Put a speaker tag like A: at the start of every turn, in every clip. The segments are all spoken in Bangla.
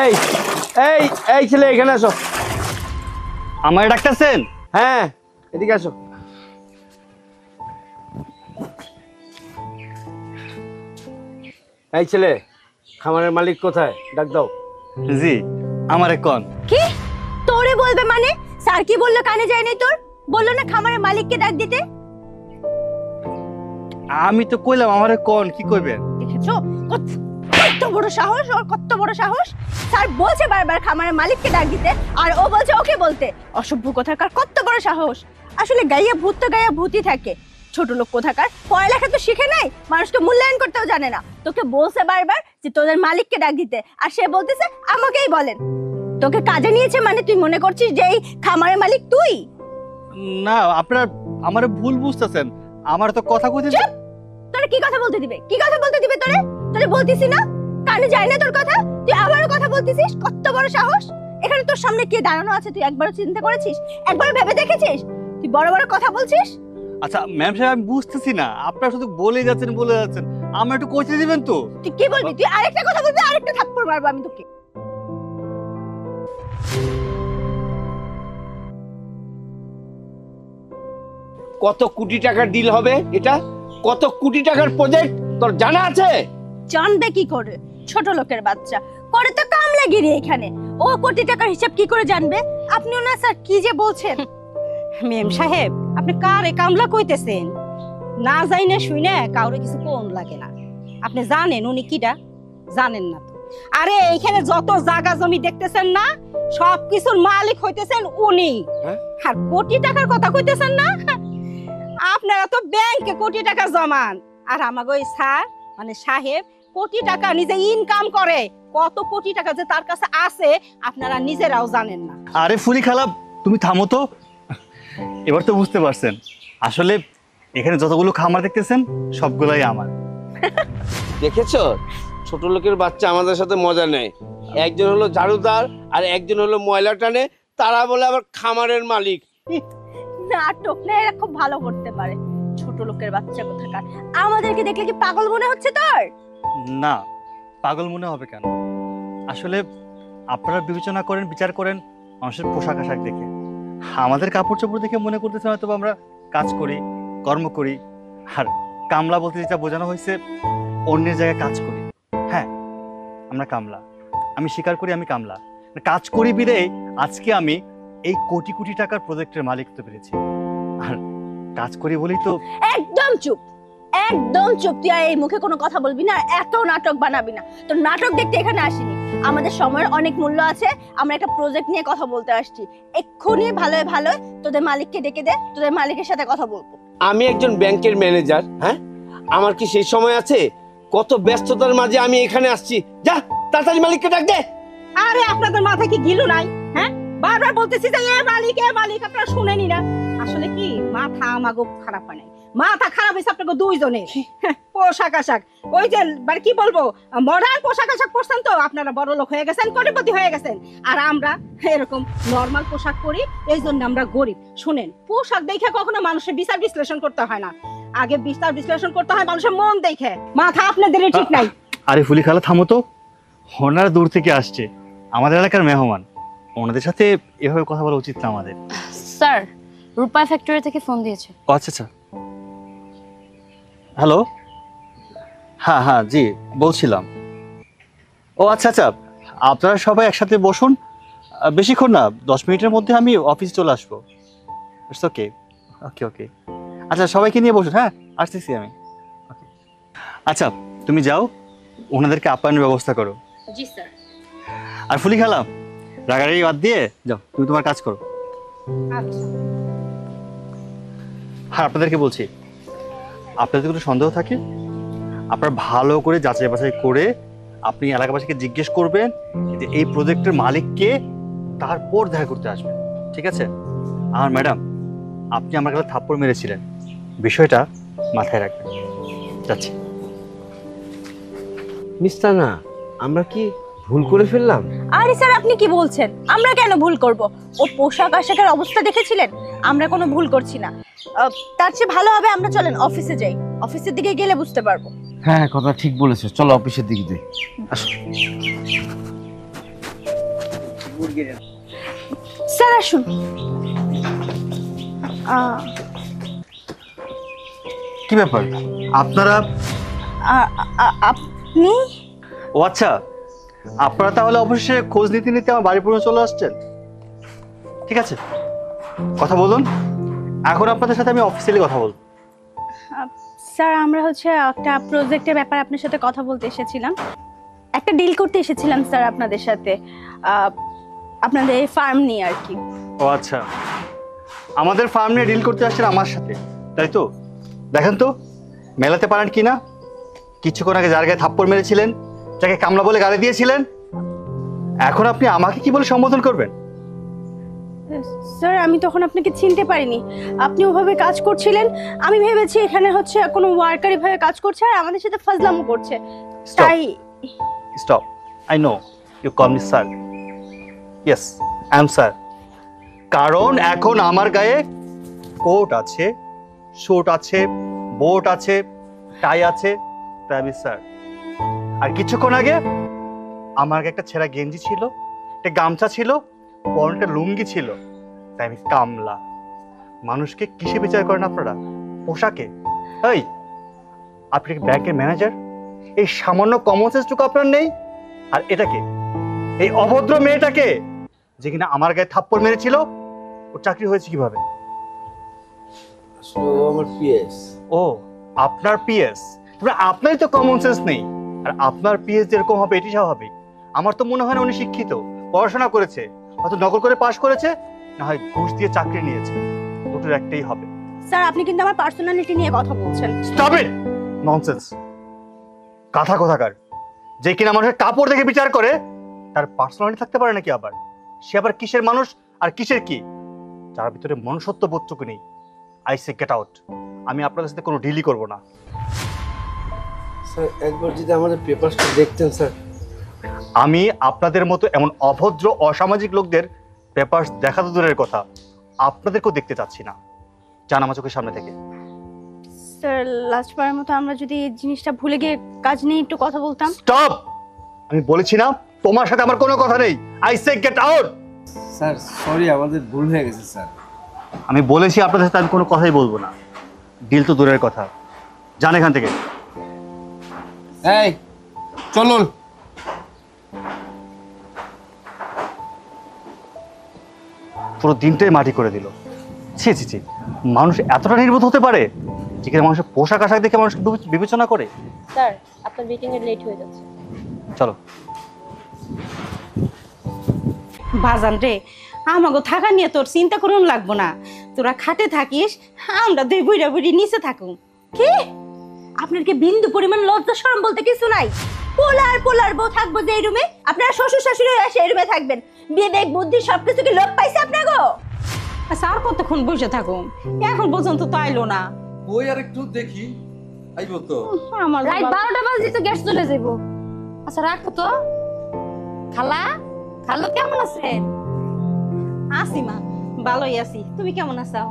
A: এই এই এই ছেলে এখানে আসো।
B: আমার ডাকতেছেন?
A: হ্যাঁ, এদিকে আসো। এই ছেলে, খামারের মালিক কোথায়? ডাক দাও।
B: জি, আমারে কোন?
C: কি তোরে বলবে মানে? স্যার কি বললো কানে যায় নাই তোর? বললো না খামারের মালিককে ডাক দিতে?
B: আমি তো কইলাম আমারে কোন, কি কইবেন?
C: দেখেছো কত বড় সাহস, ওর কত বড় সাহস। স্যার বলছে বারবার খামারের মালিককে ডাক দিতে, আর ও বলছে ওকে বলতে। অসভ্য কোথাকার, কত বড় সাহস। আসলে গাইয়া ভূত তো গাইয়া ভূতই থাকে। ছোট লোক কোথাকার, পড়ালেখা তো শিখে নাই, মানুষকে মূল্যায়ন করতেও জানে না। তোকে বলছে বারবার যে তোদের মালিককে ডাক দিতে, আর সে বলতেছে আমাকেই বলেন। তোকে কাজে নিয়েছে মানে তুই মনে করছিস যে এই খামারের মালিক তুই?
B: না, আপনারা আমারে ভুল বুঝতেছেন। আমার তো কথা কইতে।
C: তোরে কি কথা বলতে দিবে? কি কথা বলতে দিবে তোরে? তোরে বলতিছি না কানে যায় না তোর কথা, তুই আবারও কথা বলতিছিস? কত বড় সাহস! এখানে তোর সামনে কে দাঁড়ানো আছে তুই একবারও চিন্তা করেছিস? একবারও ভেবে দেখেছিস? তুই বড় বড় কথা বলছিস।
B: আচ্ছা ম্যাম সাহেব, আমি বুঝতেছি না, আপনারা শুধু বলে যাচ্ছেন বলে যাচ্ছেন, আমার একটু কইতে দিবেন তো?
C: তুই কি বলবি? তুই আরেকটা কথা বলবি, আরেকটা থাপ্পড় মারবো আমি তোকে।
A: কত কোটি টাকার ডিল হবে এটা? কত কোটি টাকার প্রজেক্ট তোর জানা আছে?
C: জানবে কি করে? ছোট লোকের বাচ্চা করে তো কামলাগিরি এখানে। ও কোটি টাকার হিসাব কি করে জানবে? আপনিও না স্যার কি যে বলছেন।
D: মেম সাহেব, আপনি কারে কামলা কইতেছেন? না যাই না শুই না কাউরে কিছু কোন লাগে না। আপনি জানেন উনি কিটা? জানেন না তো? আরে এইখানে যত জায়গা জমি দেখতেছেন না, সব কিছুর মালিক হইতেছেন উনি। আর কোটি টাকার কথা কইতেছেন না, আপনারা তো ব্যাংকে কোটি টাকা জমান, আর আমাকে ওই স্যার মানে সাহেব কোটি টাকা নিজে ইনকাম করে। কত কোটি টাকা যে তার কাছে আছে আপনারা নিজেরাও জানেন না।
B: আরে ফুলি খালা, তুমি থামো তো। এবার তো বুঝতে পারছেন, আসলে এখানে যতগুলো খামার দেখতেছেন সবগুলাই আমার।
A: দেখেছো, ছোট লোকের বাচ্চা আমাদের সাথে মজা নেয়। একজন হলো ঝাড়ুদার আর একজন হলো ময়লা টানে, তারা বলে আবার খামারের মালিক।
C: নাটক না, এরা খুব ভালো করতে পারে। ছোট লোকের বাচ্চা কোথাকার। আমাদেরকে দেখলে কি পাগল মনে হচ্ছে তোর?
B: না, পাগল মনে হবে কেন? আসলে আপনারা বিবেচনা করেন, বিচার করেন মানুষের পোশাক আশাক দেখে। আমাদের কাপড় চোপড় দেখে মনে করতেছে হয়তো আমরা কাজ করি, কর্ম করি। আর কামলা বলতে যেটা বোঝানো হয়েছে, অন্যের জায়গায় কাজ করি। হ্যাঁ, আমরা কামলা, আমি স্বীকার করি আমি কামলা। কাজ করি বিদেই আজকে আমি এই কোটি কোটি টাকার প্রজেক্টের মালিক হতে পেরেছি। আর কাজ করি বলি তো।
C: একদম চুপ, একদম চুপ। তুই আর এই মুখে কোনো কথা বলবি না, এত নাটক বানাবি না। তোর নাটক দেখতে এখানে আসিনি। আমাদের সময়ের অনেক মূল্য আছে, আমরা একটা প্রজেক্ট নিয়ে কথা বলতে আসছি। এক্ষুনি ভালোই ভালোই তোদের মালিককে ডেকে দে, তোদের মালিকের সাথে কথা বলবো।
A: আমি একজন ব্যাংকের ম্যানেজার, হ্যাঁ? আমার কি সেই সময় আছে? কত ব্যস্ততার মাঝে আমি এখানে আসছি। যা তাড়াতাড়ি মালিককে ডাক দে।
D: আরে আপনাদের মাথায় কি গিলু নাই? হ্যাঁ, বারবার বলতেছি যে এ মালিক এ মালিক, আপনারা শুনেনি না? আসলে কি মাথা আমাগো খারাপ হয় নাই, মাথা খারাপ হয়েছে আপনাকে দুইজনে। পোশাক আশাক ওই যে মানে কি বলবো, মডার্ন পোশাক আশাক পরছেন তো আপনারা বড় লোক হয়ে গেছেন, কোটিপতি হয়ে গেছেন। আর আমরা এরকম নরমাল পোশাক পরি, এই জন্য আমরা গরিব। শুনেন, পোশাক দেখে কখনো মানুষের বিচার বিশ্লেষণ করতে হয় না, আগে বিচার বিশ্লেষণ করতে হয় মানুষের মন দেখে। মাথা আপনাদেরই ঠিক নাই।
B: আরে ফুলি খালা থামো তো। ওনারা দূর থেকে আসছে, আমাদের এলাকার মেহমান, ওনাদের সাথে এভাবে কথা বলা উচিত না আমাদের।
E: স্যার, রূপা ফ্যাক্টরি থেকে ফোন দিয়েছে।
B: আচ্ছা আচ্ছা, হ্যালো। হ্যাঁ হ্যাঁ, জি বলছিলাম। ও আচ্ছা আচ্ছা, আপনারা সবাই একসাথে বসুন, বেশিক্ষণ না, 10 মিনিটের মধ্যে আমি অফিসে চলে আসবো। ইটস ওকে, ওকে ওকে। আচ্ছা সবাইকে নিয়ে বসুন, হ্যাঁ আসতেছি আমি। আচ্ছা তুমি যাও, ওনাদেরকে আপ্যায়নের ব্যবস্থা করো।
E: জি স্যার।
B: আর ফুলি খালা, রাগারাগি বাদ দিয়ে যাও, তুমি তোমার কাজ করো।
D: আচ্ছা,
B: হ্যাঁ আপনাদেরকে বলছি, আপনাদের কোনো সন্দেহ থাকে আপনারা ভালো করে যাচাই বাছাই করে আপনি এলাকাবাসীকে জিজ্ঞেস করবেন যে এই প্রজেক্টের মালিক কে, তারপর দেখা করতে আসবেন, ঠিক আছে? আর ম্যাডাম, আপনি আমার কাছে থাপ্পড় মেরেছিলেন, বিষয়টা মাথায় রাখবেন। যাচ্ছি।
A: মিস্তানা, আমরা কি ভুল করে ফেললাম?
C: আরে স্যার আপনি কি বলছেন? আমরা কেন ভুল করব? ও পোশাক আশাকের অবস্থা দেখেছিলেন? আমরা কোনো ভুল করছি না। তার চেয়ে ভালো হবে আমরা চলেন অফিসে যাই, অফিসের দিকে গেলে বুঝতে পারবো।
A: হ্যাঁ কথা ঠিক বলেছো, চলো অফিসের দিকে যাই। আসো।
C: স্যার আসুন।
B: কি ব্যাপার আপনারা?
C: আপনি?
B: ও আচ্ছা, আপনারা তাহলে অবশ্যই খোঁজ নিতে নিতে আমার বাড়ি পর্যন্ত চলে আসছেন। ঠিক আছে, কথা বলুন। এখন আপনাদের সাথে আমি অফিসিয়ালি কথা বলবো।
C: স্যার আমরা হচ্ছে একটা প্রজেক্টের ব্যাপারে আপনার সাথে কথা বলতে এসেছিলাম, একটা ডিল করতে এসেছিলাম স্যার আপনাদের সাথে, আপনাদের এই ফার্ম নিয়ে আর কি।
B: ও আচ্ছা, আমাদের ফার্ম নিয়ে ডিল করতে আসছেন আমার সাথে, তাই তো? দেখেন তো মেলাতে পারেন কি না। কিছুক্ষণ আগে যার গায়ে থাপ্পড় মেরেছিলেন, যাকে কামলা বলে গালি দিয়েছিলেন, এখন আপনি আমাকে কি বলে সম্বোধন করবেন?
C: স্যার আমি তখন আপনাকে চিনতে পারিনি, আপনি ওভাবে কাজ করছিলেন, আমি ভেবেছি এখানে হচ্ছে কোনো ওয়ার্কারি ভাবে কাজ করছে আর আমাদের সাথে ফাজলামো করছে, তাই।
B: Stop, I know you call me sir. Yes, I am sir. কারণ এখন আমার গায়ে কোট আছে, শুট আছে, বোট আছে, টাই আছে, তাই আমি স্যার। আর কিছুক্ষণ আগে আমার গায়ে একটা ছেঁড়া গেঞ্জি ছিল, একটা গামছা ছিল, পরনে একটা লুঙ্গি ছিল, তাই আমি কামলা। মানুষকে কিসে বিচার করেন আপনারা? পোশাকে? এই, আপনি কি ব্যাংকের ম্যানেজার? এই সামান্য কমন সেন্সটুকু আপনার নেই? আর এটাকে, এই অভদ্র মেয়েটাকে যে কিনা আমার গায়ে থাপ্পড় মেরেছিল, ওর চাকরি হয়েছে কিভাবে?
A: আসলে ও আমার পিএস।
B: ও, আপনার পিএস? আপনারই তো কমন সেন্স নেই। আর আপনার পিএস যেরকম হবে এটি স্বাভাবিক। আমার তো মনে হয় না উনি শিক্ষিত, পড়াশোনা করেছে, হয়তো নকল করে পাশ করেছে, না হয় ঘুষ দিয়ে চাকরি নিয়েছে। দুটোর একটাই হবে।
C: স্যার আপনি কিন্তু আমার পার্সোনালিটি নিয়ে কথা বলছেন।
B: Stop it, nonsense. কথা কোথাকার, যে কিনা মানুষের কাপড় দেখে বিচার করে, তার পার্সোনালিটি থাকতে পারে নাকি? আবার সে আবার কিসের মানুষ আর কিসের কি, যার ভিতরে মনুষ্যত্ব বোধটুকু নেই। I say get out. আমি আপনাদের সাথে কোনো ডিলই করবো না।
A: স্যার একবার যদি আমাদের পেপারসটা দেখতেন স্যার।
B: আমি আপনাদের মতো এমন অভদ্র অসামাজিক লোকদের পেপারস দেখা তো দূরের কথা, আপনাদেরকেও দেখতে চাচ্ছি না। জান আমার চোখের সামনে থেকে।
C: স্যার লাস্টবারের মতো আমরা যদি এই জিনিসটা ভুলে গিয়ে কাজ নিয়ে একটু কথা বলতাম।
B: স্টপ! আমি বলেছি না তোমার সাথে আমার কোনো কথা নেই। I say get out.
A: Sir sorry, আমাদের ভুল হয়ে গেছে স্যার।
B: আমি বলেছি আপনাদের সাথে আমি কোনো কথাই বলবো না। ডিল তো দূরের কথা, যান এখান থেকে।
A: এই চলুন।
B: পুরো দিনটাই মাটি করে দিল। ছি ছি ছি, মানুষ এতটা নির্বোধ হতে পারে যেখানে মানুষের পোশাক আশাক দেখে মানুষকে বিবেচনা করে।
E: স্যার আপনার মিটিং এর লেট হয়ে যাচ্ছে।
B: চলো।
D: বাজান রে, আমাগো থাকা নিয়ে তোর চিন্তা করুন লাগবো না। তোরা খাটে থাকিস, আমরা দুই বুড়া বুড়ি নিচে থাকুন।
C: কি আপনার কি বিন্দু পরিমাণ লজ্জা শরম বলতে কিছু নাই? পোলার বউ থাকবো যে এই রুমে, আপনারা শ্বশুর শাশুড়ি এসে এই রুমে থাকবেন। বিবেক বুদ্ধি সবকিছু কি লোপ পাইছে আপনার গো?
D: আচ্ছা আর কতক্ষণ বসে থাকুন? এখন পর্যন্ত তো আইলো না।
F: ওই আর একটু দেখি আইবো তো।
D: আমার
E: রাত 12টা বাজে তো গ্যাস চলে যাবো। আচ্ছা রাখো তো। খালা, খালো কেমন আছেন?
D: আছি মা, ভালোই আছি। তুমি কেমন আছো?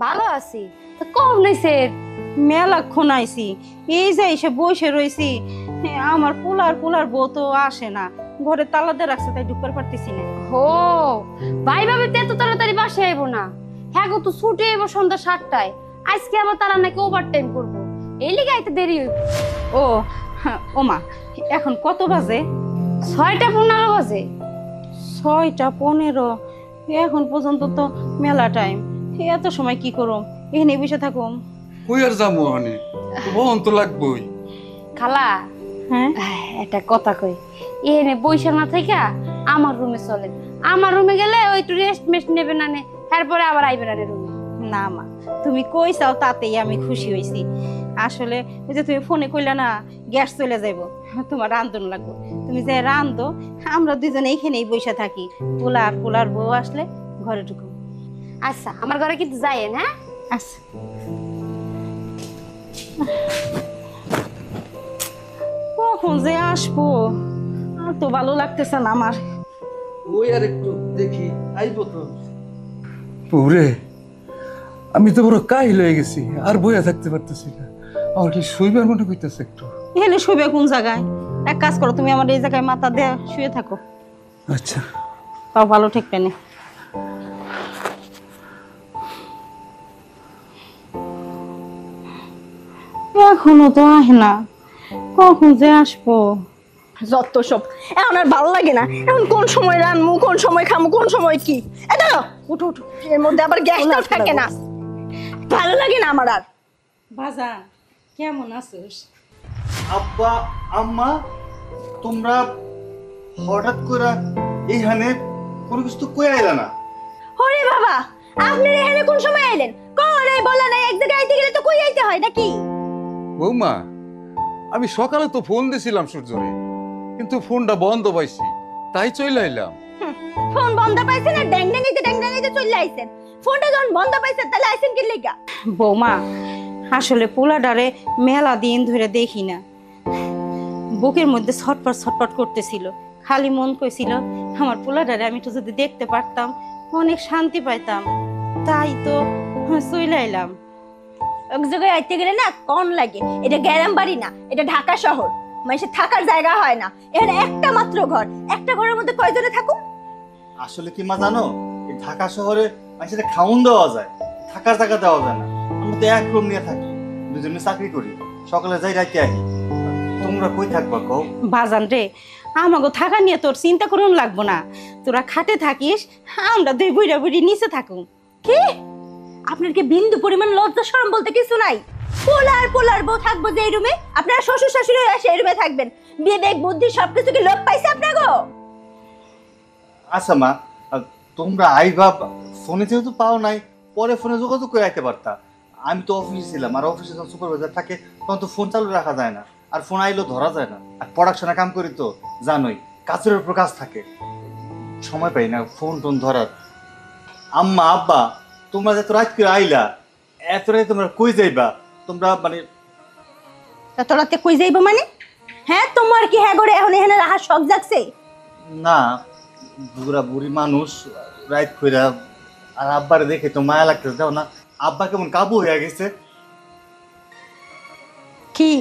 E: ভালো আছি। তো কম নাইছে?
D: মেলাক্ষণ আইছি, এই যে এসে বসে রয়েছি। আমার পোলার বউ তো আসে না, ঘরে তালা দিয়ে রাখছে, তাই ঢুকতে পারতেছি না।
E: হো, ভাই ভাবে তো এত তাড়াতাড়ি বাসায় আইবো না। হ্যাঁ গো, তো ছুটে আইবো সন্ধ্যা 7টায়। আজকে আবার তারা নাকি ওভার টাইম করবো, এই লিগে আইতে দেরি হইব।
D: ও ও মা, এখন কত বাজে?
E: 6টা 15 বাজে।
D: 6টা 15? এখন পর্যন্ত তো মেলা টাইম। এত সময় কি করো? এখানে বসে থাকুম।
F: ওই আর যাবো হানি, বহন তো লাগবোই।
E: খালা,
D: হ্যাঁ
E: একটা কথা কই, এনে বইসা না থেকে আমার রুমে চলেন। আমার রুমে গেলে ওই একটু রেস্ট মেস্ট নেবে না, তারপরে আবার আইবে না রুমে।
D: না মা, তুমি কইছাও তাতেই আমি খুশি হয়েছি। আসলে ওই যে তুমি ফোনে কইলা না গ্যাস চলে যাইব, তোমার রান্ধন লাগবে। তুমি যে রান্ধো, আমরা দুজনে এইখানেই বসে থাকি। পোলার বউ আসলে ঘরে ঢুকো।
E: আচ্ছা আমার ঘরে কিন্তু যাইয়েন। হ্যাঁ
D: আচ্ছা। কখন যে আসবো আর তো ভালো লাগতেছে না আমার।
F: ওই আর একটু দেখি আইবো তো। ওরে, আমি তো বড় কাহিল হয়ে গেছি, আর বইয়া থাকতে পারতেছি না। আমার কি শুইবার মনে কইতেছে একটু।
D: এখানে শুবে কোন জায়গায়? এক কাজ করো, তুমি আমার এই জায়গায় মাথা দিয়ে শুয়ে থাকো।
F: আচ্ছা
D: তাও ভালো ঠেকবে না। এখনো তো আহে না, কখন যে আসবো।
C: যত সব, এখন আর ভালো লাগে না। এখন কোন সময় রানমু, কোন সময় খামু, কোন সময় কি। এটা উঠো উঠো, এর মধ্যে আবার গ্যাসটাও থাকে না, ভালো লাগে না আমার আর।
D: বাজান কেমন আছিস?
B: আব্বা আম্মা তোমরা হঠাৎ করে এইখানে কোনো কিছু তো কই আইলা না?
C: ওরে বাবা, আপনি এখানে কোন সময় এলেন? কোন এই বলা নাই, এক জায়গায় আইতে গেলে তো কই আইতে হয় নাকি?
F: বৌমা, আমি সকালে তো ফোন দিছিলাম সূর্যরে, কিন্তু ফোনটা বন্ধ পাইছি, তাই চলে আইলাম।
C: ফোন বন্ধ পাইছেন আর ড্যাং ড্যাঙাইতে চলে আইছেন। ফোনটা যখন বন্ধ পাইছেন তাহলে আইছেন কি লিগা?
D: বৌমা, আসলে পোলাডারে মেলা দিন ধরে দেখি না, বুকের মধ্যে ছটপট করতেছিল। খালি মন কইছিল আমার পোলাডারে আমি তো যদি দেখতে পারতাম অনেক শান্তি পাইতাম, তাই তো চলে আইলাম।
C: এক জায়গায় আইতে গেলে না কোন লাগে। এটা গ্রাম বাড়ি না, এটা ঢাকা শহর। মানুষের থাকার জায়গা হয় না। এখানে একটা মাত্র ঘর, একটা ঘরের মধ্যে কয়জনে থাকুক?
B: আসলে কি মা জানো, এই ঢাকা শহরে মানুষের খাউন দেওয়া যায়, থাকার জায়গা দেওয়া যায় না। আমরা তো এক রুম নিয়ে থাকি, দুজনে চাকরি করি, সকালে যাই রাইতে আহি। তোমরা কই থাকবা কও?
D: বাজান রে, আমাকে থাকা নিয়ে তোর চিন্তা করুন লাগবো না। তোরা খাটে থাকিস, আমরা দুই বুড়া বুড়ি নিচে থাকুম।
C: কি? আপনার কি বিন্দু পরিমাণ লজ্জা শরম বলতে কিছু নাই? পোলার বউ থাকবো যে এই রুমে, আপনারা শ্বশুর শাশুড়ি এসে এই রুমে থাকবেন। বিবেক বুদ্ধি সবকিছু কি লোপ পাইছে আপনার গো?
B: আচ্ছা মা, তোমরা আইবা, ফোনে যেহেতু পাও নাই, পরে ফোনে যোগাযোগ করে রাখতে পারতা। আমি তো অফিসে ছিলাম, আর অফিসে যখন সুপারভাইজার থাকে তখন তো ফোন চালু রাখা যায় না, আর ফোন আইলেও ধরা যায় না। আর প্রোডাকশনে কাম করি তো জানোই, কাজের উপর কাজ থাকে, সময় পাই না ফোন টোন ধরার। আম্মা আব্বা, তোমরা যে এত রাত করে আইলা, এত রাতে তোমরা কই যাইবা? তোমরা মানে
C: এত রাতে কই যাইবো মানে? হ্যাঁ, তোমার কি হ্যাঁ করে এখন এখানে রাহার শখ জাগছে?
B: না, বুড়া বুড়ি মানুষ রাত কইরা, আর আব্বারে দেখে তো মায়া লাগতেছে, দাও না। আব্বা কেমন কাবু হয়ে গেছে।
C: কি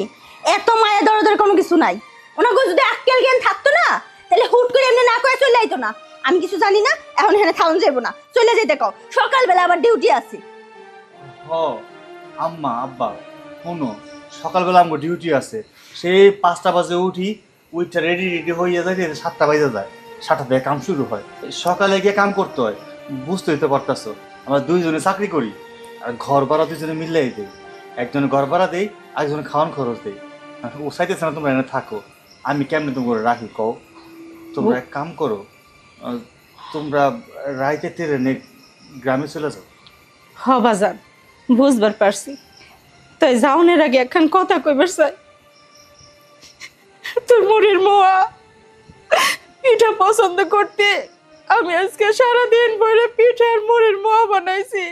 C: এত মায়া দরদের কোনো কিছু নাই? ওনাকে যদি আক্কেল জ্ঞান থাকতো না, তাহলে হুট করে এমনি না করে চলে আইতো না। আমি কিছু জানি না, এখন এখানে থাউন যাইবো না, চলে যেতে কও। সকালবেলা আবার ডিউটি আছে।
B: হ আম্মা আব্বা, শোনো, সকালবেলা আমার ডিউটি আছে, সেই 5টা বাজে উঠি, উইটা রেডি হয়ে যায়, 7টা বাজে যায়, 7টা থেকে কাম শুরু হয়। সকালে গিয়ে কাম করতে হয়, বুঝতেই তো পারতাছো, আমরা দুইজনে চাকরি করি, আর ঘর ভাড়া দুজনে মিললেই দেই। একজনে ঘর ভাড়া দেই, একজনে খাওয়ান খরচ দেই। ও চাইতেছে না তোমরা এখানে থাকো, আমি কেমনে তোমরা রাখি কও? তোমরা এক কাম করো, তোমরা রাইতে ট্রেনে গ্রামে চলে যাও।
D: হ বাজান, বুঝবার পারছি। তাই যাওনের আগে একখান কথা কইবার চাই। তোর মুড়ির মোয়া পিঠা পছন্দ করতে আমি আজকে সারাদিন বইরে পিঠা আর মুড়ির মোয়া বানাইছি।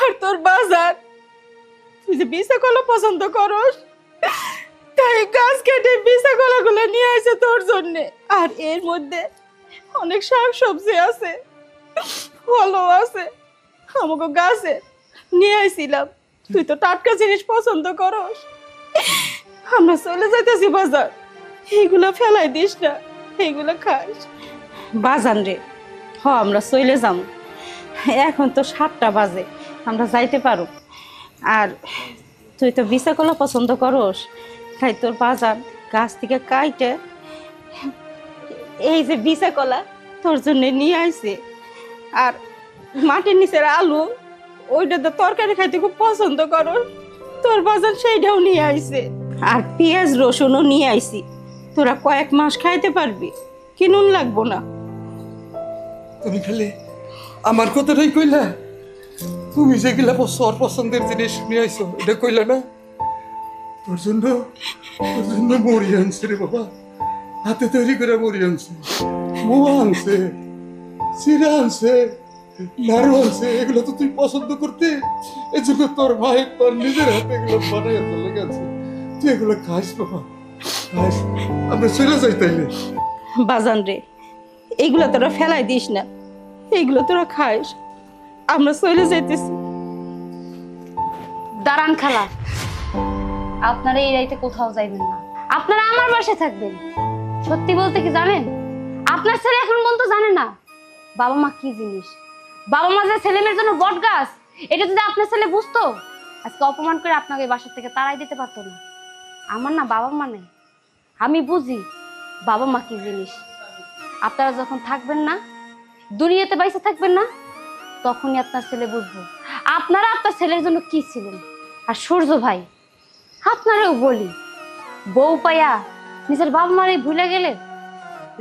D: আর তোর বাজার, তুই যে বিশা কলা পছন্দ করস, তাই গাছ কেটে বিশা কলাগুলো নিয়ে আসে তোর জন্যে। আর এর মধ্যে অনেক শাক সবজি আছে, ফলও আছে, আমাকে গাছে নিয়ে আইছিলাম। তুই তো টাটকা জিনিস পছন্দ করস। আমরা চলে যাইতেছি বাজার, এইগুলা ফেলাই দিস না, এইগুলা খাস। বাজান রে, হ আমরা চলে যাম। এখন তো 7টা বাজে, আমরা যাইতে পারো। আর তুই তো বিশা কলা পছন্দ করস, তাই তোর বাজান গাছ থেকে কাইটে এই যে বিশা কলা তোর জন্য নিয়ে আইছে। আর মাটির নিচের আলু, ওইটা তো তরকারি খাইতে খুব পছন্দ করো, তোর বাজার সেইটাও নিয়ে আইছে। আর পেঁয়াজ রসুনও নিয়ে আইছি, তোরা কয়েক মাস খাইতে পারবি, কিনুন লাগবো না।
F: তুমি খালি আমার কথাটাই কইলা? তুমি যেগুলা সর পছন্দের জিনিস নিয়ে আইছো এটা কইলা না? তোর জন্য মুড়ি আনছে রে বাবা, হাতে তৈরি করে মুড়ি আনছে, মোয়া আনছে, চিরা আনছে, নাড়ু আনছে। এগুলো তো তুই পছন্দ করতে, এই জন্য তোর মায়ের তোর নিজের হাতে এগুলো বানাই তোর লেগে আছে। তুই এগুলো খাস বাবা, খাস। আমরা চলে যাই তাইলে।
D: বাজান রে, এইগুলো তোরা ফেলাই দিস না, এইগুলো তোরা খাইস। আমরা চলে যাইতেছি।
E: দাঁড়ান খালা, আপনারা এই রাইতে কোথাও যাইবেন না, আপনারা আমার বাসায় থাকবেন। সত্যি বলতে কি জানেন, আপনার ছেলে এখন পর্যন্ত জানে না বাবা মা কি জিনিস। বাবা মা যে ছেলে মেয়ের জন্য বট গাছ, এটা যদি আপনার ছেলে বুঝতো আজকে অপমান করে আপনাকে বাসা থেকে তাড়াই দিতে পারতো না। আমার না বাবা মা নেই, আমি বুঝি বাবা মা কি জিনিস। আপনারা যখন থাকবেন না, দুনিয়াতে বাইসে থাকবেন না, তখনই আপনার ছেলে বুঝবো আপনারা আপনার ছেলের জন্য কি ছিলেন। আর সূর্য ভাই, আপনারও বলি, বউ পাইয়া নিজের বাবা মারে ভুলে গেলে,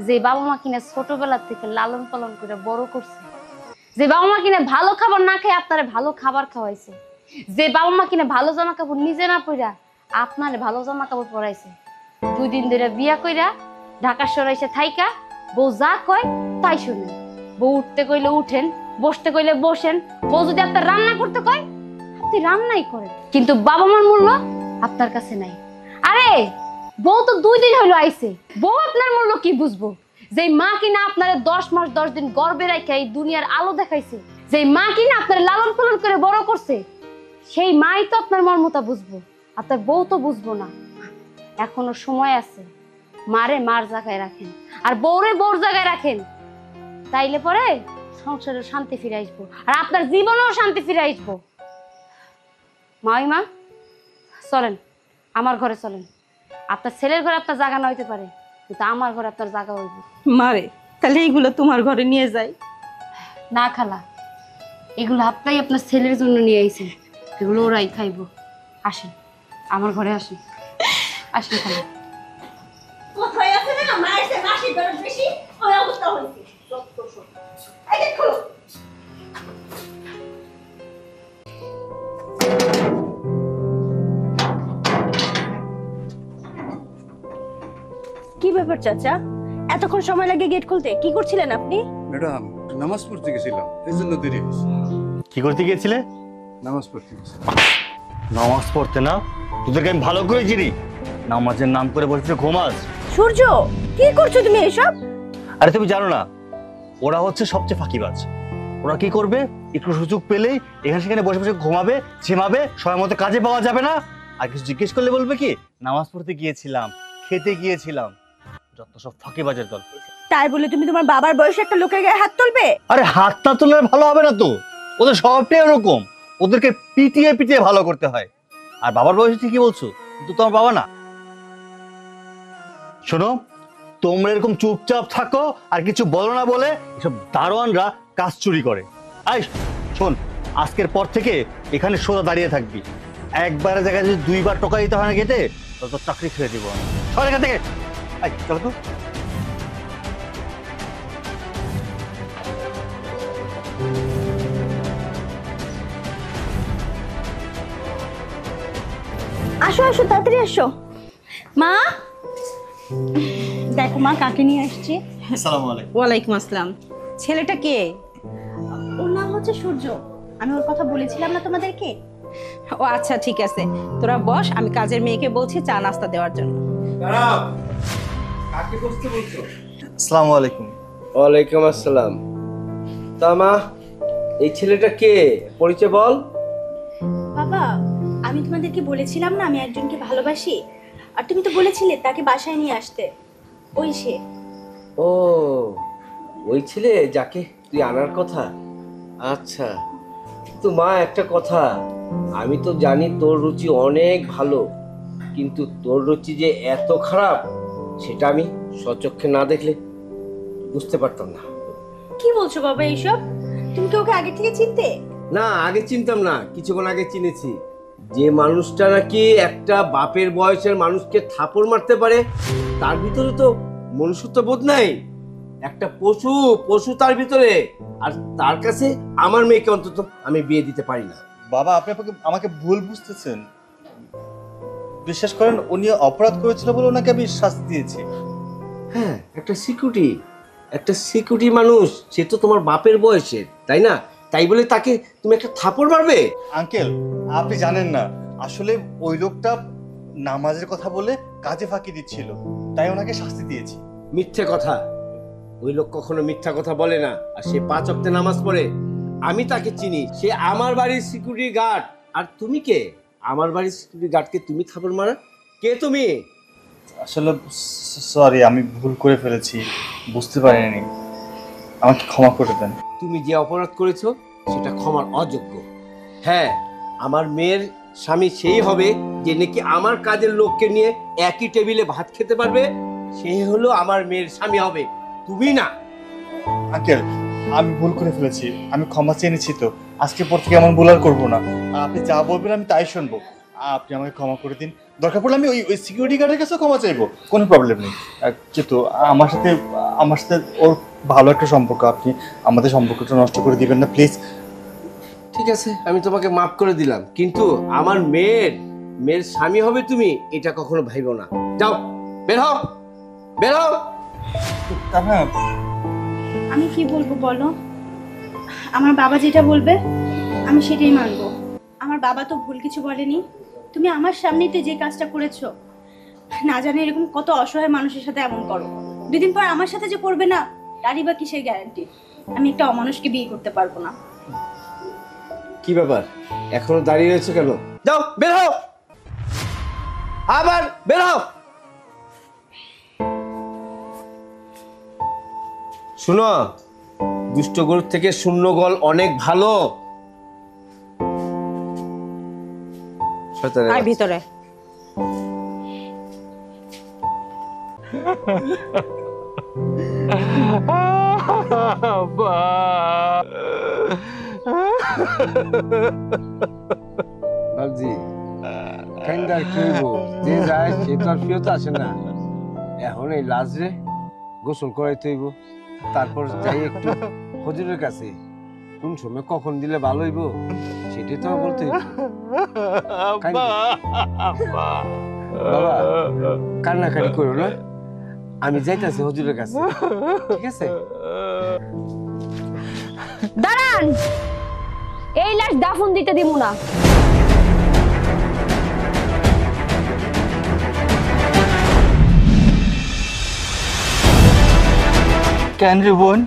E: যে বাবা মা কিনা ছোটবেলা থেকে লালন পালন করে বড় করছে, যে বাবা মা কিনা ভালো খাবার না খেয়ে আপনারে ভালো খাবার খাওয়াইছে, যে বাবা মা কিনা ভালো জামা কাপড় নিজে না পইরা আপনারে ভালো জামা কাপড় পরাইছে, 2 দিন ধরে বিয়া কইরা ঢাকা শহরে এসে থাইকা বউ যা কয় তাই শুনেন। বউ উঠতে কইলে উঠেন, বসতে কইলে বসেন, বউ যদি আপনার রান্না করতে কয় আপনি রান্নাই করেন, কিন্তু বাবা মার মূল্য আপনার কাছে নাই। আরে বউ তো 2 দিন হলো আইছে, বউ আপনার মূল্য কি বুঝবো? যে মা কিনা আপনার 10 মাস 10 দিন গর্ভে রাখা এই দুনিয়ার আলো দেখাইছে, যে মা কিনা আপনার লালন পালন করে বড় করছে, সেই মাই তো আপনার মর্মতা বুঝবো, আপনার বউ তো বুঝবো না। এখনো সময় আছে, মারে মার জায়গায় রাখেন আর বউরে বউর জায়গায় রাখেন, তাইলে পরে সংসারে শান্তি ফিরে আসবো আর আপনার জীবনেও শান্তি ফিরে আসবো। মা চলেন আমার ঘরে চলেন। আপনার ছেলের ঘরে আপনার জায়গা না হইতে পারে, কিন্তু আমার ঘরে আপনার জায়গা হইব।
D: মারে তাহলে এইগুলো তোমার ঘরে নিয়ে যাই।
E: না খালা, এগুলো আপনাই আপনার ছেলের জন্য নিয়ে আইছেন, এগুলো ওরাই খাইব। আসেন আমার ঘরে, আসেন আসেন খালা।
C: কোথায় আছে না মায়ের সে মাসি দরদ বেশি ওই অবস্থা হইছে। এই দেখো কি ব্যাপার চাচা, এতক্ষণ সময় লাগে গেট খুলতে? কি করছিলেন আপনি?
G: ম্যাডাম নামাজ পড়তে গেছিলাম, এই জন্য দেরি হয়েছে।
B: কি করতে গিয়েছিলে?
G: নামাজ পড়তে গেছিলাম।
B: নামাজ পড়তে না? তোদেরকে আমি ভালো করে চিনি, নামাজের নাম করে বসে ঘুমাস।
C: সূর্য, কি করছো তুমি এসব?
B: আরে তুমি জানো না, ওরা হচ্ছে সবচেয়ে ফাঁকিবাজ। ওরা কি করবে, একটু সুযোগ পেলেই এখানে সেখানে বসে বসে ঘুমাবে, ঝিমাবে, সময় মতো কাজে পাওয়া যাবে না, আর কিছু জিজ্ঞেস করলে বলবে কি নামাজ পড়তে গিয়েছিলাম, খেতে গিয়েছিলাম। যত সব ফাঁকিবাজের দল।
C: তাই বলে তুমি তোমার বাবার বয়সে একটা লোকের গায়ে হাত তুলবে?
B: আরে হাত না তুললে ভালো হবে না তো, ওদের স্বভাবটাই ওরকম, ওদেরকে পিটিয়ে পিটিয়ে ভালো করতে হয়। আর বাবার বয়সে ঠিকই বলছো, কিন্তু তোমার বাবা না। শোনো, তোমরা এরকম চুপচাপ থাকো আর কিছু বলো না বলে এসব দারোয়ানরা কাজ চুরি করে। আই শোন, আজকের পর থেকে এখানে সোজা দাঁড়িয়ে থাকবি। একবারের জায়গায় যদি 2 বার টোকা দিতে হয় না গেটে, তো তোর চাকরি ছেড়ে দিব। সর এখান থেকে, আই চলো তো।
C: আসো আসো, তাড়াতাড়ি আসো। মা দেখো মা, কাকে নিয়ে আসছি।
B: আসসালামু আলাইকুম।
D: ওয়ালাইকুম আসসালাম। ছেলেটা কে?
C: ওর নাম হচ্ছে সূর্য, আমি ওর কথা বলেছিলাম না তোমাদেরকে?
D: ও আচ্ছা ঠিক আছে, তোরা বস, আমি কাজের মেয়েকে বলছি চা নাস্তা দেওয়ার জন্য।
A: দাঁড়াও, কাকে বসতে বলছো?
B: আসসালামু আলাইকুম।
A: ওয়ালাইকুম আসসালাম। তা মা, এই ছেলেটা কে, পরিচয় বল।
C: বাবা, আমি তোমাদেরকে বলেছিলাম না আমি একজনকে ভালোবাসি, আর তুমি তো বলেছিলে তাকে বাসায় নিয়ে আসতে। ওই সে।
A: ও, ওই ছেলে যাকে তুই আনার কথা। আচ্ছা, তো মা একটা কথা, আমি তো জানি তোর রুচি অনেক ভালো, কিন্তু তোর রুচি যে এত খারাপ সেটা আমি স্বচক্ষে না দেখলে বুঝতে পারতাম না।
C: কি বলছো বাবা এইসব? তুমি কি ওকে আগে থেকে চিনতে?
A: না, আগে চিনতাম না, কিছুক্ষণ আগে চিনেছি। যে মানুষটা নাকি একটা বাপের বয়সের মানুষকে থাপড় মারতে পারে, তার ভিতরে তো মনুষ্যত্ব বোধ নাই। একটা পশু পশু তার ভিতরে, আর তার কাছে আমার মেয়েকে অন্তত আমি বিয়ে দিতে পারি না।
B: বাবা, আপনি আমাকে ভুল বুঝতেছেন। বিশ্বাস করেন, উনি অপরাধ করেছিল বলে ওনাকে আমি শাস্তি দিয়েছি।
A: হ্যাঁ, একটা সিকিউরিটি মানুষ, সে তো তোমার বাপের বয়সের, তাই না? তাই বলে তাকে তুমি একটা থাপড় মারবে?
B: আঙ্কেল, আপনি জানেন না, আসলে ওই লোকটা নামাজের কথা বলে কাজে ফাঁকি দিচ্ছিল, তাই ওনাকে শাস্তি দিয়েছি।
A: মিথ্যে কথা, ওই লোক কখনো মিথ্যা কথা বলে না। আর সে 5 ওয়াক্তে নামাজ পড়ে, আমি তাকে চিনি, সে আমার বাড়ির সিকিউরিটি গার্ড। আর তুমি কে? আমার বাড়ির সিকিউরিটি গার্ডকে তুমি থাপড় মারা? কে তুমি?
B: আসলে সরি, আমি ভুল করে ফেলেছি, বুঝতে পারিনি, আমাকে ক্ষমা করে দেন।
A: তুমি যে অপরাধ করেছো সেটা ক্ষমার অযোগ্য। হ্যাঁ, আমার মেয়ের স্বামী সেই হবে যে নাকি আমার কাজের লোককে নিয়ে একই টেবিলে ভাত খেতে পারবে, সেই হলো আমার মেয়ের স্বামী হবে, তুমি না।
B: আঙ্কেল, আমি ভুল করে ফেলেছি, আমি ক্ষমা চেয়ে নিচ্ছি। তো আজকে পর থেকে এমন ভুল আর করবো না। আর আপনি যা বলবেন আমি তাই শুনবো। আপনি আমাকে ক্ষমা করে দিন, দরকার পড়লে আমি ওই সিকিউরিটি গার্ডের কাছেও ক্ষমা চাইবো, কোনো প্রবলেম নেই। কিন্তু আমার সাথে ওর ভালো একটা সম্পর্ক, আপনি আমাদের সম্পর্কটা নষ্ট করে দিবেন না প্লিজ।
A: ঠিক আছে, আমি তোমাকে মাফ করে দিলাম, কিন্তু আমার মেয়ের স্বামী হবে তুমি, এটা কখনো ভাইবো না। যাও, বের হও, বের হও।
B: তাহলে
C: আমি কি বলবো বলো? আমার বাবা যেটা বলবে আমি সেটাই মানবো। আমার বাবা তো ভুল কিছু বলেনি। তুমি আমার সামনেই তো যে কাজটা করেছো, না জানি এরকম কত অসহায় মানুষের সাথে এমন করো। দুদিন পর আমার সাথে যে করবে না, তারই বা কিসের গ্যারান্টি? আমি একটা অমানুষকে বিয়ে করতে পারবো না।
A: কি ব্যাপার, এখনো দাঁড়িয়ে রয়েছে কেন? যাও, বের হও, আবার বের হও। শুনো, দুষ্ট গরুর থেকে শূন্য গল অনেক ভালো। শয়তানের
D: আর
A: বাচ্চা।
D: ভিতরে
A: বাবজি, কাইন্দার কি হইব? যে যায় সে তো আর ফিরত আসে না। এখন এই লাজরে গোসল করাইতে হইব, তারপর যাই একটু হুজুরের কাছে। কোন সময় কখন দিলে ভালো হইব সেটাই তো বলতে হইব। বাবা, কান্নাকাটি করো না, আমি যাইতাছি হুজুরের কাছে, ঠিক আছে?
E: দাঁড়ান, এই লাশ দাফন দিতে দিব না।
B: কেন রে বোন,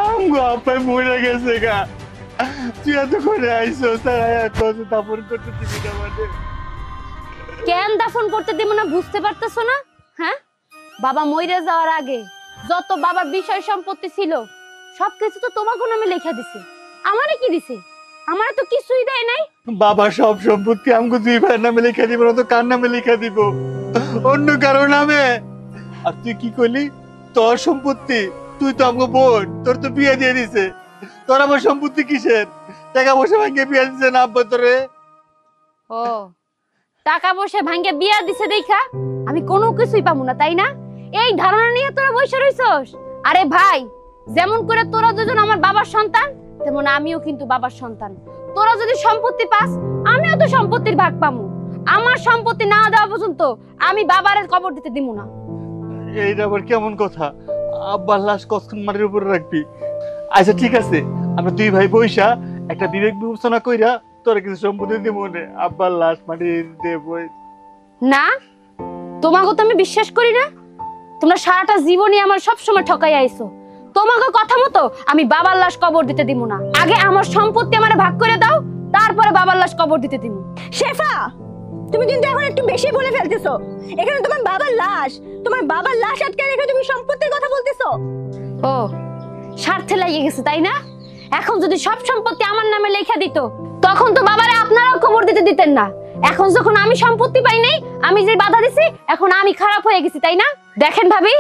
B: আমগো আপাই মরে গেছে গা, তুই এত করে আইসো তারা কত দাপন করতে দিবি না মানে?
E: কেন দাফন করতে দিব না বুঝতে পারতেছো না? হ্যাঁ, বাবা মইরে যাওয়ার আগে যত বাবার বিষয় সম্পত্তি ছিল সবকিছু তো তোমাকে নামে লেখা দিছে। আমারে কি দিছে? আমারে তো কিছুই দেয় নাই।
B: বাবা সব সম্পত্তি আমগো দুই ভাইয়ের নামে লিখে দিব না তো কার নামে লিখে দিব? অন্য কারো নামে। আর তুই কি করলি? তোর সম্পত্তি, তুই তো আমগো বোন, তোর তো বিয়ে দিয়ে দিছে, তোর আমার সম্পত্তি কিসের? টাকা পয়সা ভাঙিয়ে বিয়ে দিছে না আব্বা তোরে?
E: ও, টাকা পয়সা ভাঙ্গে বিয়া দিছে দেখা আমি কোনো কিছুই পাবো না, তাই না? এই ধারণা নিয়ে তোরা বসে রইছস? আরে ভাই, যেমন করে তোরা দুজন আমার বাবার সন্তান, তেমন আমিও কিন্তু বাবার সন্তান। তোরা যদি সম্পত্তি পাস, আমিও তো সম্পত্তির ভাগ পাবো। আমার সম্পত্তি না দেওয়া পর্যন্ত আমি বাবারে কবর দিতে দিব না।
B: এইটা আবার কেমন কথা? আব্বার লাশ কতক্ষণ মাটির উপরে রাখবি? আচ্ছা ঠিক আছে, আমরা দুই ভাই বইসা একটা বিবেক বিবেচনা কইরা তোরা কিছু সম্পত্তি দিব মনে, আব্বার লাশ মাটির দেবই
E: না, তোমাকে তো আমি বিশ্বাস করি না। তোমরা সারাটা জীবনই আমার সব সময় ঠকাই আইছো। তোমাকে কথা মতো আমি বাবার লাশ কবর দিতে দিব না। আগে আমার সম্পত্তি আমারে ভাগ করে দাও, তারপরে বাবার লাশ কবর দিতে দিব।
C: শেফা, তুমি কিন্তু এখন একটু বেশি বলে ফেলতেছো। এখানে তোমার বাবার লাশ আটকে রেখে তুমি সম্পত্তির কথা বলতেছো।
E: ও, স্বার্থে লাগিয়ে গেছে তাই না? এখন যদি সব সম্পত্তি আমার নামে লেখা দিত, তখন তো বাবারে আপনারাও কবর দিতে দিতেন না। এখন যখন আমি সম্পত্তি পাই নাই, আমি যে বাধা দিছি, এখন আমি খারাপ হয়ে গেছি তাই না? দেখেন ভাবি,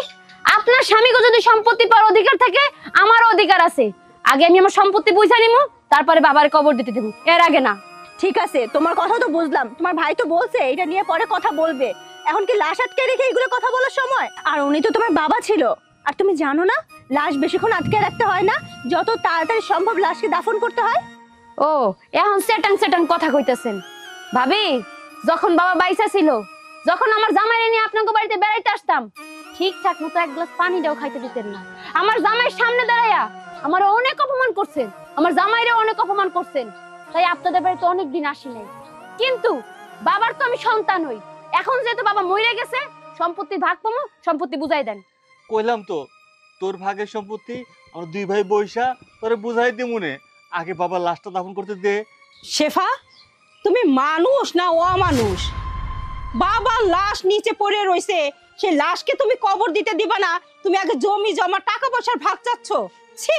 E: আপনার স্বামীকে যদি সম্পত্তি পাওয়ার অধিকার থাকে, আমারও অধিকার আছে। আগে আমি আমার সম্পত্তি বুঝা নিমু, তারপরে বাবারে কবর দিতে দেব, এর আগে না।
C: ঠিক আছে, তোমার কথা তো বুঝলাম, তোমার ভাই তো বলছে এটা নিয়ে পরে কথা বলবে। এখন কি লাশ আটকে রেখে এগুলো কথা বলার সময়? আর উনি তো তোমার বাবা ছিল। আর তুমি জানো না, লাশ বেশিক্ষণ আটকে রাখতে হয় না, যত তাড়াতাড়ি সম্ভব লাশকে দাফন করতে হয়।
E: ও, এখন সেটাং কথা কইতেছেন। ভাবি, যখন বাবা বাইসা ছিল, যখন আমার জামাইরে নিয়ে আপনাকে বাড়িতে বেড়াইতে আসতাম, ঠিকঠাক মতো এক গ্লাস পানিটাও খাইতে দিতেন না। আমার জামাইয়ের সামনে দাঁড়াইয়া আমার অনেক অপমান করছেন, আমার জামাইরে অনেক অপমান করছেন। তাই আপনাদের বাড়িতে অনেক দিন আসি নাই। কিন্তু বাবার তো আমি সন্তান হই। এখন যেহেতু বাবা মরে গেছে, সম্পত্তি ভাগ পাবো, সম্পত্তি বুঝাই দেন।
B: কইলাম তো, তোর ভাগের সম্পত্তি আমরা দুই ভাই বইসা তোরে বুঝাই দি মনে, আগে বাবার লাশটা দাফন করতে দে।
D: শেফা, তুমি মানুষ না অমানুষ? বাবার লাশ নিচে পড়ে রইছে, সেই লাশকে তুমি কবর দিতে দিবা না, তুমি আগে জমি জমা টাকা পয়সার ভাগ চাচ্ছ। ছি,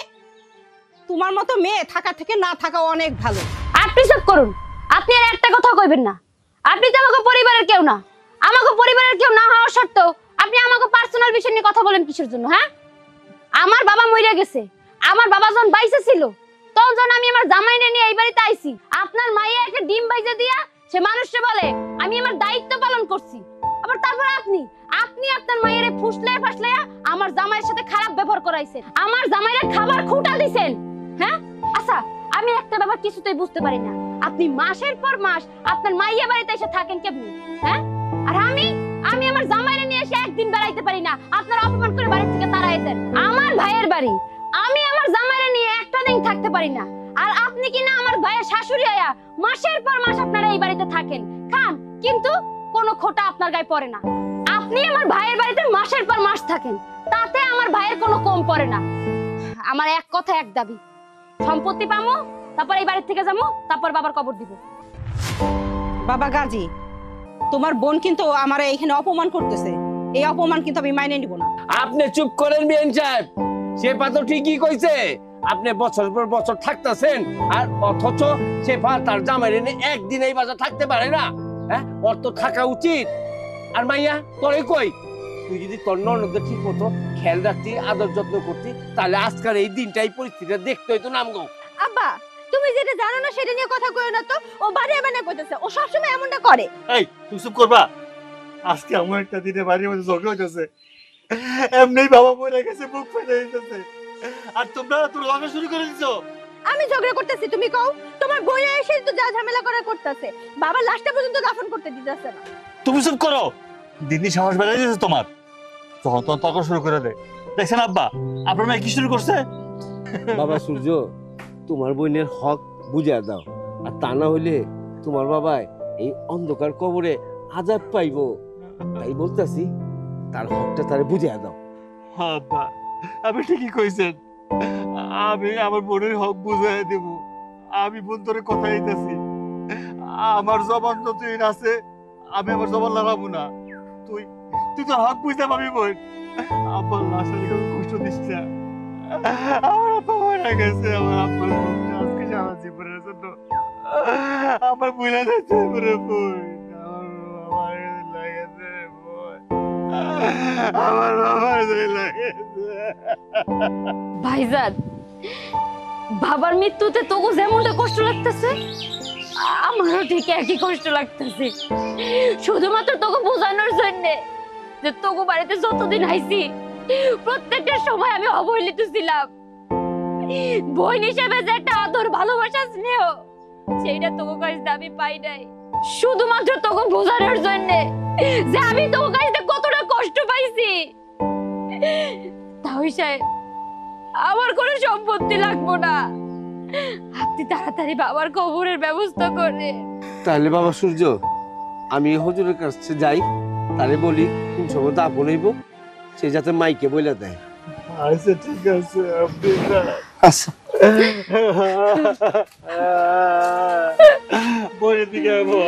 D: তোমার মতো মেয়ে থাকা থেকে না থাকা অনেক ভালো।
E: আপনি সব করুন, আপনি আর একটা কথা কইবেন না। আপনি তো আমাকে পরিবারের কেউ না, আমাকে পরিবারের কেউ না হওয়া সত্ত্বেও আপনি আমাকে পার্সোনাল বিষয় নিয়ে কথা বলেন কিসের জন্য? হ্যাঁ, আমার বাবা মইরা গেছে, আমার বাবা যখন বাইসে ছিল তখন আমি আমার জামাইনে নিয়ে এই বাড়িতে আইছি। আপনার মাইয়া একটা ডিম বাইজে দিয়া সে মানুষকে বলে আমি আমার দায়িত্ব পালন করছি। আবার তারপর আপনি আপনি আপনার মাইয়ারে ফুসলায় ফাসলায়া আমার জামাইয়ের সাথে খারাপ ব্যবহার করাইছেন, আমার জামাইরে খাবার খুঁটা দিছেন। হ্যাঁ, আচ্ছা আমি একটা ব্যাপার কিছুতেই বুঝতে পারি না, আপনি মাসের পর মাস আপনার মাইয়া বাড়িতে এসে থাকেন কেমনি? হ্যাঁ, আর আমি আমার জামাইরে নিয়ে এসে একদিন বেড়াইতে পারি না, আপনারা অপমান করে বাড়ি থেকে তাড়াই দেন। আমার ভাইয়ের বাড়ি, আমি আমার জামাইরে নিয়ে একটা দিন থাকতে পারি না, আর আপনি কি না আমার ভাইয়ের শাশুড়ি আয়া মাসের পর মাস আপনারা এই বাড়িতে থাকেন, খান, কিন্তু কোনো খোটা আপনার গায়ে পড়ে না। আপনি আমার ভাইয়ের বাড়িতে মাসের পর মাস থাকেন, তাতে আমার ভাইয়ের কোনো কম পড়ে না। আমার এক কথা এক দাবি, সম্পত্তি পামো, তারপর এই বাড়ি থেকে যাবো, তারপর বাবার কবর দিব।
D: বাবা গাজী, তোমার বোন কিন্তু আমার এইখানে অপমান করতেছে, এই অপমান কিন্তু আমি মাইনে নিব না।
A: আপনি চুপ করেন বিএন সাহেব, শেফা তো ঠিকই কইছে। আপনি বছর পর বছর থাকতেছেন আর অথচ শেফা তার জামাই এনে একদিন এই বাসা থাকতে পারে না। হ্যাঁ, ওর তো থাকা উচিত। আর মাইয়া তোরে কই, তুই যদি তোর ননদদের ঠিক মতো খেয়াল রাখতি, আদর যত্ন করতি, তাহলে আজকের এই দিনটা এই পরিস্থিতিটা দেখতে হইতো নামগো।
C: আব্বা, তুমি যেটা জানো না সেটা নিয়ে কথা কইও না তো। ও বাড়িয়ে বানিয়ে কইতেছে, ও সবসময় এমনটা করে।
B: এই তুই চুপ করবা। আজকে এমন একটা দিনে বাড়ির মধ্যে ঝগড়া হইতেছে, এমনি বাবা মরে গেছে, বুক ফেটে যাইতেছে, আর তোমরা ঝগড়া শুরু করে দিছো।
C: আমি ঝগড়া করতেছি, তুমি কও? তোমার বইয়া এসে তো যা ঝামেলা করা করতেছে, বাবার লাশটা পর্যন্ত দাফন করতে দিতেছে না।
B: তুমি চুপ করো, দিন দিন সাহস বেড়ে যাচ্ছে তোমার, তখন তখন তর্ক শুরু করে দেয়। দেখছেন আব্বা, আপনার মেয়ে কি শুরু করছে?
A: বাবা সূর্য, তোমার বোনের হক বুঝা দাও, আর তা না হইলে তোমার বাবাই এই অন্ধকার কবরে আযাব পাইবো। তাই বলতাছি, তার হকটা তারে বুঝা দাও।
B: আব্বা, আপনি ঠিকই কইছেন, আমি আমার বোনের হক বুঝাই দেব। আমি বোন তোরে কথা দিতেছি, আমার জবান যতদিন আছে আমি আমার জবান লড়াবো না। তুই তুই তো হক বুঝতে পারবি বোন। আব্বার লাশ আর কষ্ট দিস না, আমার আব্বা মারা গেছে, আমার আব্বার আজকে সারা জীবনের জন্য আমার বুঝা যাচ্ছে রে বোন, আমার বাবার লাগেছে।
E: ভাইজান, বাবার মৃত্যুতে তোকে যেমনটা কষ্ট লাগতেছে, আমারও ঠিক একই কষ্ট লাগতেছে। শুধুমাত্র তোকে বোঝানোর জন্য যে তোকে বাড়িতে যতদিন আইছি প্রত্যেকটা সময় আমি অবহেলিত ছিলাম। বোন হিসেবে যে একটা আদর, ভালোবাসা, স্নেহ, সেইটা তোকে কাছে আমি পাই নাই। শুধুমাত্র তোকে বোঝানোর জন্য যে আমি তোকে কাছে কতটা কষ্ট পাইছি। তাই সাহেব, আমার কোনো সম্পত্তি লাগবো না, আপনি তাড়াতাড়ি বাবার কবরের ব্যবস্থা করে।
A: তাহলে বাবা সূর্য, আমি হুজুরের কাছে যাই, তারে বলি কোন সময় দাফন হইব, সে যাতে মাইকে বলে দেয়।
B: আচ্ছা ঠিক আছে, আপনি
A: আচ্ছা
B: বলে দিকে
E: আব্বা।